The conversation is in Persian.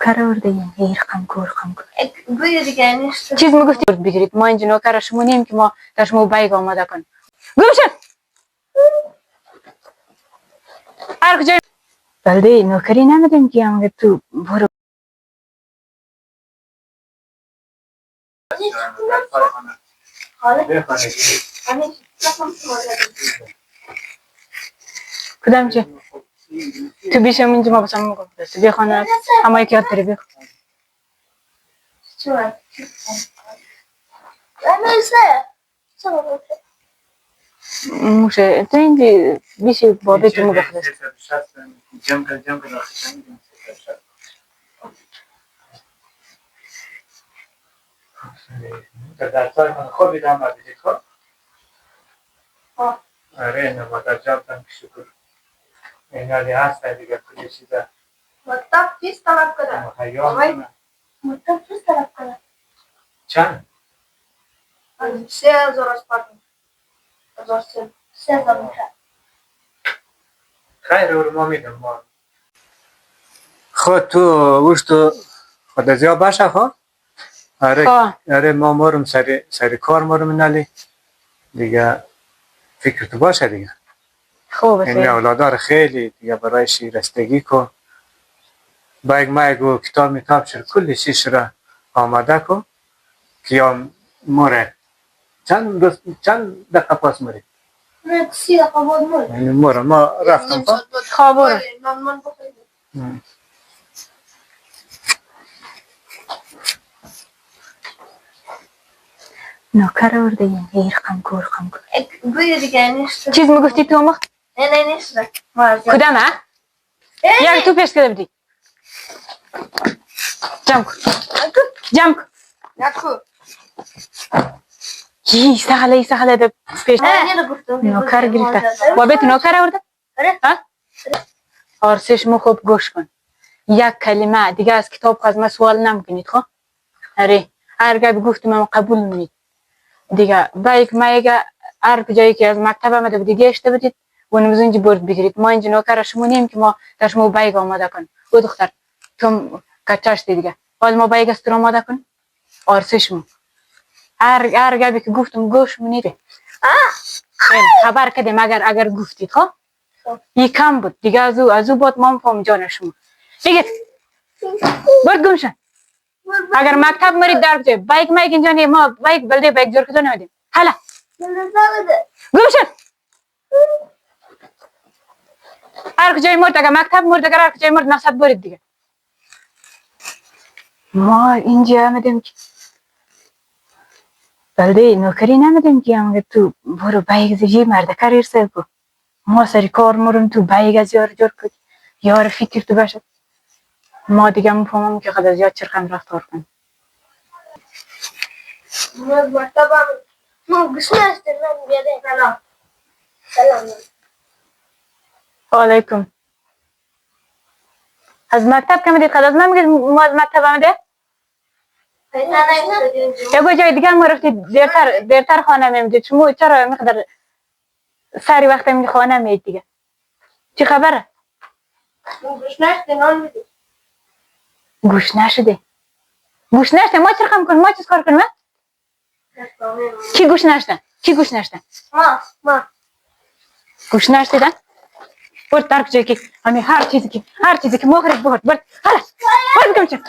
نوکر آوردیم ایرخم کورخم بگه دیگه نیست چیز میگفتی بگیرید ما اینجا نوکرشمون نیم که ما در شما بایگ آماده کن گوشت هر کجای بلده نوکری نمیدیم که هم تو برو کدام چه تو بیشم اینجا ما بسام میگم تو بیا خانه همه که یاد داری بیا موشه تو اینجا بیشی بابه تو مگفت در سال من خوبی دام آدیدی خب؟ آره نه مادر جابتم که شکر اینالی هست دیگه کلی چیزا مطلب چیز طلب کنه مطلب چیز طلب کنه چند؟ 3000 از پاکم 3000 میشه خیر رو ما میدم ما خود تو وش تو خود از یا باشه خب؟ آره ما مورم سری کار مورم نالی دیگه فکر تو باشه دیگه خوبه این اولادار خیلی دیگه برای شیرستگی کو باید مایگو کتاب شد کلی چیز را آماده کو که یا موره چند دقیقه پاس موری؟ نه 30 دقیقه بود موره یعنی موره ما رفتم خواه برو من بخیرم نوکر آوردیم ایرخم کورخم بگه دیگه نیست چیز میگفتی تو ما؟ نه نیست کدام ها؟ یا تو پیش کده بدی جمع کن نکو یه سخله ده پیش نوکر گرفته بابت نوکر آورده؟ آرسش مو خوب گوش کن یک کلمه دیگه از کتاب از ما سوال نمیکنید خب؟ آره هرگاه گفتم من قبول میکنید دیگه بایک ما اگه هر جایی که از مکتب آمده بودید گشته بدید و نمیز اینجا برد بگیرید ما اینجا نوکر شما نیم که ما در شما بایک آماده کن او دختر تو کچاش دیگه حال ما بایک است رو آماده کن آرسش مو هر گاهی که گفتم گوش منید خبر کدیم اگر گفتید خب یک کم بود دیگه از او بود ما فهم جان شما بگید برد گمشن اگر مکتب مرید در بجای بایک اینجا نیم ما بایک بلده بایک جور کدو نمیدیم حالا گمشن هر کجای مرد اگر مکتب مرد اگر هر کجای مرد مقصد برید دیگه ما اینجا آمدیم که بلده نوکری نمیدیم که هم تو برو بایک زیجی مرده کریر سر کو ما سری کار مرم تو بایک از یار جور کد یار فکر تو باشد ما دیگه مفهمم که خود از یاد چرخم رفتار کن مرتبا ما گوش نشتیم من بیاده سلام علیکم از مکتب که میدید خود از من میگید ما از مکتب آمده یه جای دیگه ما رفتید دیرتر خانه میمدید شما چرا مقدر سری وقت میگه خانه میید دیگه چی خبره؟ گوش نشده نان میدید گوش نشده ما چرا خم کن ما چیز کار کنم کی گوش نشده ما گوش نشده برد در کجایی که همه هر چیزی که مخرج برد حالا برد بگم چه